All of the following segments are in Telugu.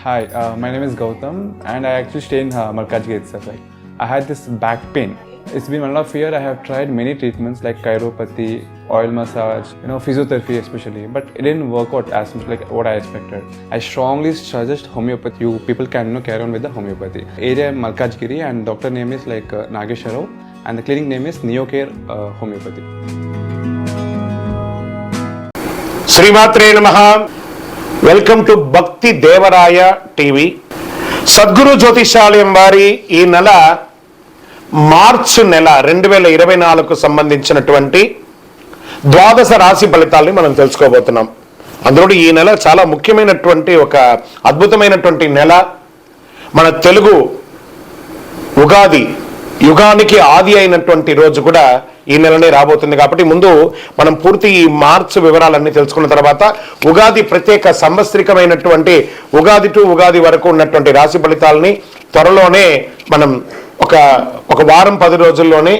Hi, my name is Gautam and I actually stay in Malkajgiri itself. Like, I had this back pain. It's been 1.5 years. I have tried many treatments like chiropathy, oil massage, physiotherapy especially, but it didn't work out as much like what I expected. I strongly suggest homeopathy. You people can carry on with the homeopathy. Area Malkajgiri and doctor name is like Nageswar Rao and the clinic name is Neocare Homeopathy. శ్రీమాత్రే నమః. వెల్కమ్ టు భక్తి దేవరాయ టీవీ. సద్గురు జ్యోతిషాలయం వారి ఈ నెల మార్చి నెల 2024కు సంబంధించినటువంటి ద్వాదశ రాశి ఫలితాలని మనం తెలుసుకోబోతున్నాం. అందులో ఈ నెల చాలా ముఖ్యమైనటువంటి ఒక అద్భుతమైనటువంటి నెల. మన తెలుగు ఉగాది యుగానికి ఆది అయినటువంటి రోజు కూడా ఈ నెలనే రాబోతుంది. కాబట్టి ముందు మనం పూర్తి ఈ మార్చ్ వివరాలన్నీ తెలుసుకున్న తర్వాత ఉగాది ప్రత్యేక సంవత్సరికమైనటువంటి ఉగాది టు ఉగాది వరకు ఉన్నటువంటి రాశి ఫలితాలని త్వరలోనే మనం ఒక వారం 10 రోజుల్లోనే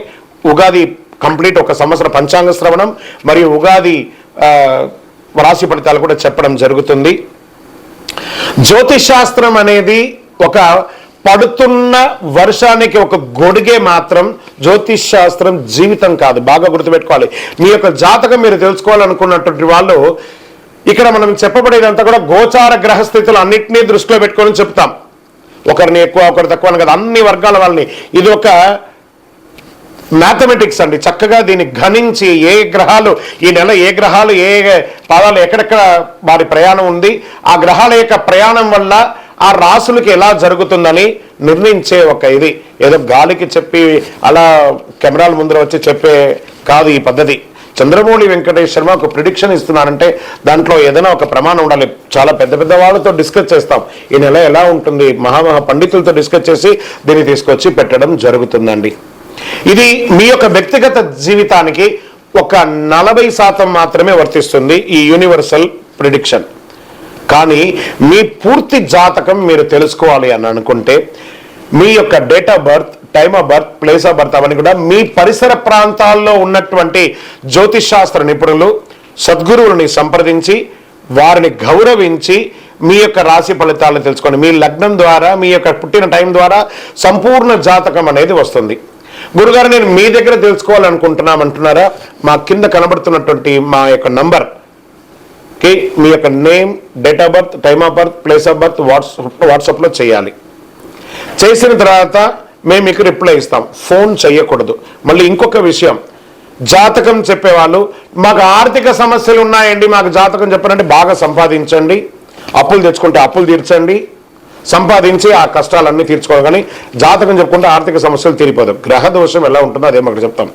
ఉగాది కంప్లీట్ ఒక సంవత్సర పంచాంగ శ్రవణం మరియు ఉగాది రాశి ఫలితాలు కూడా చెప్పడం జరుగుతుంది. జ్యోతిష్ శాస్త్రం అనేది ఒక పడుతున్న వర్షానికి ఒక గొడుగే మాత్రం. జ్యోతిష్ శాస్త్రం జీవితం కాదు, బాగా గుర్తుపెట్టుకోవాలి. మీ యొక్క జాతకం మీరు తెలుసుకోవాలనుకున్నటువంటి వాళ్ళు ఇక్కడ మనం చెప్పబడేదంతా కూడా గోచార గ్రహస్థితులు అన్నింటినీ దృష్టిలో పెట్టుకొని చెప్తాం. ఒకరిని ఎక్కువ ఒకరు తక్కువ అని కదా, అన్ని వర్గాల వాళ్ళని. ఇది ఒక మ్యాథమెటిక్స్ అండి. చక్కగా దీన్ని గణించి ఏ గ్రహాలు ఈ నెల ఏ గ్రహాలు ఏ పాదాలు ఎక్కడెక్కడ వారి ప్రయాణం ఉంది, ఆ గ్రహాల యొక్క ప్రయాణం వల్ల ఆ రాసులకి ఎలా జరుగుతుందని నిర్ణయించే ఒక ఇది. ఏదో గాలికి చెప్పి అలా కెమెరాల ముందర వచ్చి చెప్పే కాదు ఈ పద్ధతి. చంద్రమౌళి వెంకటేష్ శర్మ ఒక ప్రిడిక్షన్ ఇస్తున్నారంటే దాంట్లో ఏదైనా ఒక ప్రమాణం ఉండాలి. చాలా పెద్ద పెద్ద వాళ్ళతో డిస్కస్ చేస్తాం ఈ నెల ఎలా ఉంటుంది, మహామహా పండితులతో డిస్కస్ చేసి దీన్ని తీసుకొచ్చి పెట్టడం జరుగుతుందండి. ఇది మీ యొక్క వ్యక్తిగత జీవితానికి ఒక 40% మాత్రమే వర్తిస్తుంది ఈ యూనివర్సల్ ప్రిడిక్షన్. కానీ మీ పూర్తి జాతకం మీరు తెలుసుకోవాలి అని అనుకుంటే మీ యొక్క date of birth, time of birth, place of birth అవన్నీ కూడా మీ పరిసర ప్రాంతాల్లో ఉన్నటువంటి జ్యోతిష్ శాస్త్ర నిపుణులు సద్గురువులని సంప్రదించి వారిని గౌరవించి మీ యొక్క రాశి ఫలితాలను తెలుసుకోండి. మీ లగ్నం ద్వారా మీ యొక్క పుట్టిన టైం ద్వారా సంపూర్ణ జాతకం అనేది వస్తుంది. గురుగారు నేను మీ దగ్గర తెలుసుకోవాలనుకుంటున్నామంటున్నారా? మా కింద కనబడుతున్నటువంటి మా యొక్క నంబర్ మీ యొక్క name, date of birth, time of birth, place of birth వాట్సాప్లో చేయాలి. చేసిన తర్వాత మేము మీకు రిప్లై ఇస్తాం. ఫోన్ చేయకూడదు. మళ్ళీ ఇంకొక విషయం, జాతకం చెప్పేవాళ్ళు మాకు ఆర్థిక సమస్యలు ఉన్నాయండి, మాకు జాతకం చెప్పారంటే బాగా సంపాదించండి, అప్పులు తెచ్చుకుంటే అప్పులు తీర్చండి, సంపాదించి ఆ కష్టాలన్నీ తీర్చుకోవాలి. కానీ జాతకం చెప్పుకుంటే ఆర్థిక సమస్యలు తీరిపోదు. గ్రహ దోషం ఎలా ఉంటుందో అదే మాకు చెప్తాం.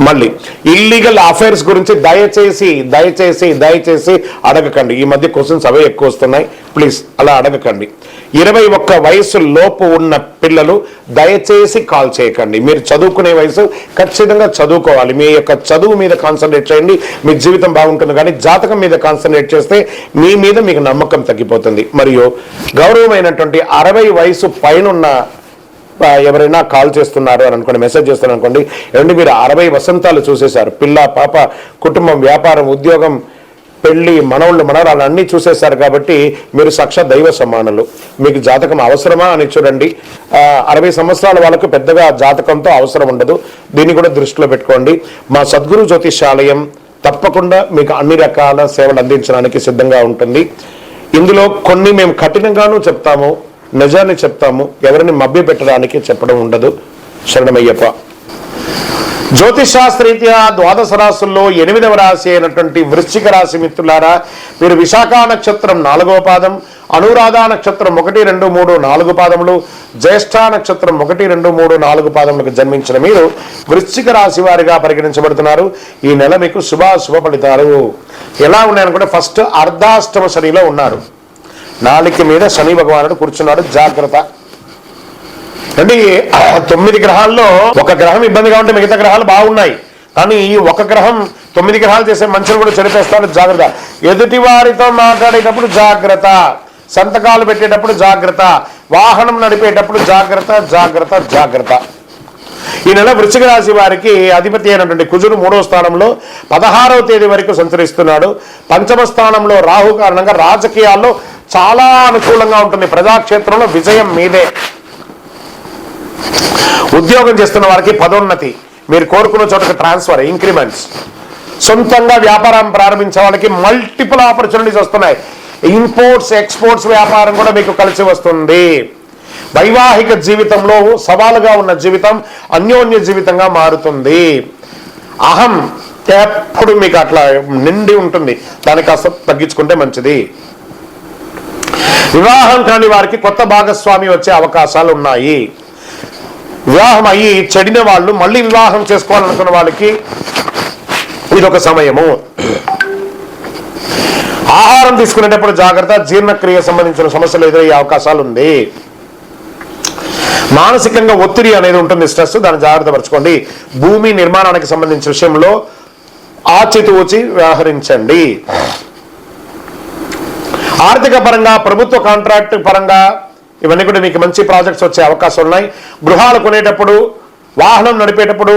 మళ్ళీ ఇల్లీగల్ అఫైర్స్ గురించి దయచేసి దయచేసి దయచేసి అడగకండి. ఈ మధ్య క్వశ్చన్స్ అవే ఎక్కువ వస్తున్నాయి. ప్లీజ్ అలా అడగకండి. 21 వయసు లోపు ఉన్న పిల్లలు దయచేసి కాల్ చేయకండి. మీరు చదువుకునే వయసు ఖచ్చితంగా చదువుకోవాలి. మీ యొక్క చదువు మీద కాన్సన్ట్రేట్ చేయండి, మీ జీవితం బాగుంటుంది. కానీ జాతకం మీద కాన్సన్ట్రేట్ చేస్తే మీ మీద మీకు నమ్మకం తగ్గిపోతుంది. మరియు గౌరవమైనటువంటి 60 వయసు పైనున్న ఎవరైనా కాల్ చేస్తున్నారు అని అనుకోండి, మెసేజ్ చేస్తున్నారు అనుకోండి, ఏమంటే మీరు 60 వసంతాలు చూసేశారు, పిల్ల పాప కుటుంబం వ్యాపారం ఉద్యోగం పెళ్లి మనవాళ్ళు మనవరాలు అన్నీ చూసేశారు. కాబట్టి మీరు సాక్షాత్ దైవ సమానులు. మీకు జాతకం అవసరమా అని చూడండి. 60 సంవత్సరాల వాళ్ళకు పెద్దగా జాతకంతో అవసరం ఉండదు. దీన్ని కూడా దృష్టిలో పెట్టుకోండి. మా సద్గురు జ్యోతిషాలయం తప్పకుండా మీకు అన్ని రకాల సేవలు అందించడానికి సిద్ధంగా ఉంటుంది. ఇందులో కొన్ని మేము కఠినంగానూ చెప్తాము, నిజాన్ని చెప్తాము, ఎవరిని మభ్య పెట్టడానికి చెప్పడం ఉండదు. శరణమయ్యప్ప. జ్యోతిష్ శాస్త్రరీత్యా ద్వాదశ రాశుల్లో 8వ రాశి అయినటువంటి వృశ్చిక రాశి మిత్రులారా, మీరు విశాఖ నక్షత్రం 4వ పాదం, అనురాధ నక్షత్రం 1, 2, 3, 4 పాదములు, జ్యేష్ఠ నక్షత్రం 1, 2, 3, 4 పాదములకు జన్మించిన మీరు వృశ్చిక రాశి వారిగా పరిగణించబడుతున్నారు. ఈ నెల మీకు శుభ ఫలితాలు ఎలా ఉన్నాయనుకుంటే, ఫస్ట్ అర్ధాష్టమ శనిలో ఉన్నారు. నాలిక మీద శని భగవానుడు కూర్చున్నాడు. జాగ్రత్త అంటే 9 గ్రహాల్లో ఒక గ్రహం ఇబ్బందిగా ఉంటే మిగతా గ్రహాలు బాగున్నాయి. కానీ ఈ ఒక గ్రహం 9 గ్రహాలు చేసే మనుషులు కూడా చెడిపేస్తాడు. జాగ్రత్త. ఎదుటి వారితో మాట్లాడేటప్పుడు జాగ్రత్త, సంతకాలు పెట్టేటప్పుడు జాగ్రత్త, వాహనం నడిపేటప్పుడు జాగ్రత్త జాగ్రత్త జాగ్రత్త. ఈ నెల వృశ్చిక రాశి వారికి అధిపతి అయినటువంటి కుజుడు 3వ స్థానంలో 16వ తేదీ వరకు సంచరిస్తున్నాడు. 5వ స్థానంలో రాహు కారణంగా రాజకీయాల్లో చాలా అనుకూలంగా ఉంటుంది. ప్రజాక్షేత్రంలో విజయం మీదే. ఉద్యోగం చేస్తున్న వారికి పదోన్నతి, మీరు కోరుకున్న చోటకి ట్రాన్స్ఫర్, ఇంక్రిమెంట్స్. సొంతంగా వ్యాపారం ప్రారంభించే వాళ్ళకి మల్టిపుల్ ఆపర్చునిటీస్ వస్తున్నాయి. ఇంపోర్ట్స్ ఎక్స్పోర్ట్స్ వ్యాపారం కూడా మీకు కలిసి వస్తుంది. వైవాహిక జీవితంలో సవాలుగా ఉన్న జీవితం అన్యోన్య జీవితంగా మారుతుంది. అహం ఎప్పుడు మీకు అట్లా నిండి ఉంటుంది, దాన్ని కాస్త తగ్గించుకుంటే మంచిది. వివాహం కాని వారికి కొత్త భాగస్వామి వచ్చే అవకాశాలు ఉన్నాయి. వివాహం అయ్యి చెడిన వాళ్ళు మళ్ళీ వివాహం చేసుకోవాలనుకున్న వాళ్ళకి ఇదొక సమయము. ఆహారం తీసుకునేటప్పుడు జాగ్రత్త, జీర్ణక్రియ సంబంధించిన సమస్యలు ఎదురయ్యే అవకాశాలు ఉంది. మానసికంగా ఒత్తిడి అనేది ఉంటుంది, స్ట్రెస్, దాన్ని జాగ్రత్త పరచుకోండి. భూమి నిర్మాణానికి సంబంధించిన విషయంలో ఆచితూచి వ్యవహరించండి. ఆర్థిక పరంగా, ప్రభుత్వ కాంట్రాక్ట్ పరంగా ఇవన్నీ కూడా మీకు మంచి ప్రాజెక్ట్స్ వచ్చే అవకాశం ఉన్నాయి. గృహాలు కొనేటప్పుడు, వాహనం నడిపేటప్పుడు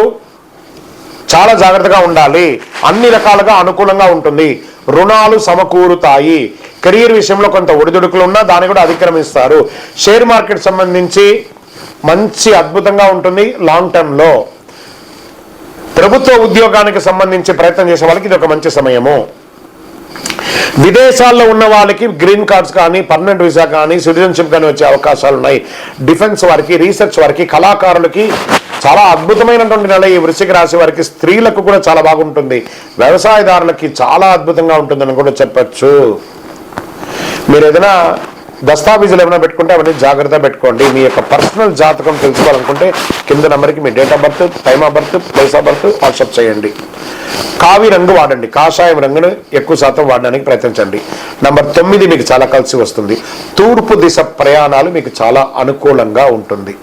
చాలా జాగ్రత్తగా ఉండాలి. అన్ని రకాలుగా అనుకూలంగా ఉంటుంది. రుణాలు సమకూరుతాయి. కెరీర్ విషయంలో కొంత ఒడిదుడుకులు ఉన్నా దాన్ని కూడా అధిక్రమిస్తారు. షేర్ మార్కెట్ సంబంధించి మంచి అద్భుతంగా ఉంటుంది లాంగ్ టర్మ్లో. ప్రభుత్వ ఉద్యోగానికి సంబంధించి ప్రయత్నం చేసే వాళ్ళకి ఇది ఒక మంచి సమయము. విదేశాల్లో ఉన్న వాళ్ళకి గ్రీన్ కార్డ్స్ కానీ, పర్మనెంట్ వీసా కానీ, సిటిజన్షిప్ కానీ వచ్చే అవకాశాలు ఉన్నాయి. డిఫెన్స్ వారికి, రీసెర్చ్ వారికి, కళాకారులకి చాలా అద్భుతమైనటువంటి నెల ఈ వృశ్చిక రాశి వారికి. స్త్రీలకు కూడా చాలా బాగుంటుంది. వ్యవసాయదారులకి చాలా అద్భుతంగా ఉంటుందని కూడా చెప్పచ్చు. మీరు ఏదైనా దస్తావేజులు ఏమైనా పెట్టుకుంటే అవన్నీ జాగ్రత్త పెట్టుకోండి. మీ యొక్క పర్సనల్ జాతకం తెలుసుకోవాలనుకుంటే కింద నెంబర్కి మీ date of birth, time of birth, place of birth WhatsApp చేయండి. కావి రంగు వాడండి, కాషాయం రంగును ఎక్కువ శాతం వాడడానికి ప్రయత్నించండి. నంబర్ 9 మీకు చాలా కలిసి వస్తుంది. తూర్పు దిశ ప్రయాణాలు మీకు చాలా అనుకూలంగా ఉంటుంది.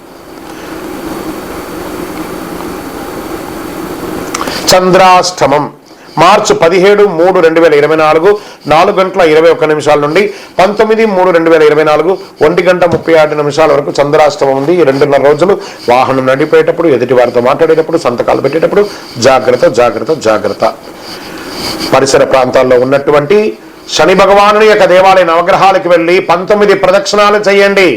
చంద్రాష్టమం మార్చి 17/3/2024 4:21 నుండి 19/3/2024 1:36 వరకు చంద్రాష్టమం ఉంది. ఈ 2.5 రోజులు వాహనం నడిపేటప్పుడు, ఎదుటి వారితో మాట్లాడేటప్పుడు, సంతకాలు పెట్టేటప్పుడు జాగ్రత్త జాగ్రత్త జాగ్రత్త. పరిసర ప్రాంతాల్లో ఉన్నటువంటి శని భగవానుని యొక్క దేవాలయ నవగ్రహాలకు వెళ్ళి 19 ప్రదక్షిణాలు చేయండి.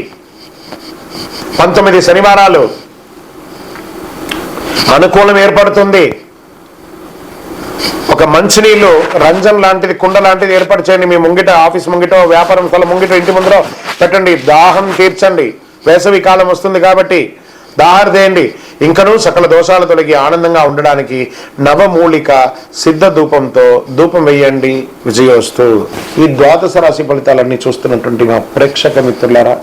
19 శనివారాలు అనుకూలం ఏర్పడుతుంది. ఒక మంచినీళ్ళు రంజన్ లాంటిది, కుండ లాంటిది ఏర్పాటు చేయండి. మీ ముంగిట, ఆఫీస్ ముంగిట, వ్యాపారం స్థలం ముంగిట, ఇంటి ముందర పెట్టండి. దాహం తీర్చండి. వేసవి కాలం వస్తుంది కాబట్టి దాహర్దేయండి. ఇంకనూ సకల దోషాలు తొలగి ఆనందంగా ఉండడానికి నవమూలిక సిద్ధ ధూపంతో ధూపం వేయండి. విజయోస్తు. ఈ ద్వాదశ రాశి ఫలితాలన్నీ చూస్తున్నటువంటి మా ప్రేక్షక మిత్రులారా,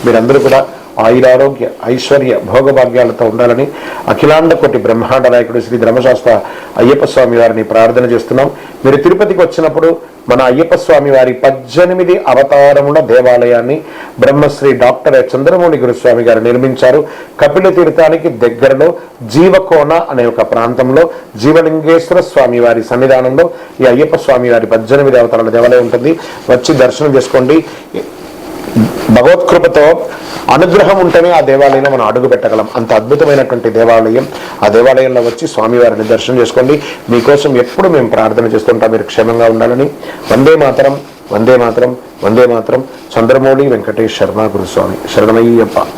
మీరందరూ కూడా ఆయురారోగ్య, ఐశ్వర్య, భోగభాగ్యాలతో ఉండాలని అఖిలాండ కోటి బ్రహ్మాండ నాయకుడు శ్రీ ధర్మశాస్త్ర అయ్యప్ప స్వామి వారిని ప్రార్థన చేస్తున్నాం. మీరు తిరుపతికి వచ్చినప్పుడు మన అయ్యప్ప స్వామి వారి 18 అవతారముల దేవాలయాన్ని బ్రహ్మశ్రీ డాక్టర్ చంద్రమౌళి గురుస్వామి గారు నిర్మించారు. కపిల తీర్థానికి దగ్గరలో జీవకోన అనే ఒక ప్రాంతంలో జీవలింగేశ్వర స్వామి వారి సన్నిధానంలో ఈ అయ్యప్ప స్వామి వారి 18 అవతారాల దేవాలయం ఉంటుంది. వచ్చి దర్శనం చేసుకోండి. భగవత్కృపతో అనుగ్రహం ఉంటేనే ఆ దేవాలయంలో మనం అడుగు పెట్టగలం. అంత అద్భుతమైనటువంటి దేవాలయం. ఆ దేవాలయంలో వచ్చి స్వామివారిని దర్శనం చేసుకోండి. మీకోసం ఎప్పుడు మేము ప్రార్థన చేస్తుంటాం, మీరు క్షేమంగా ఉండాలని. వందే మాతరం, వందే మాతరం, వందే మాతరం. చంద్రమౌళి వెంకటేష్ శర్మ గురుస్వామి. శరణమయ్యప్ప.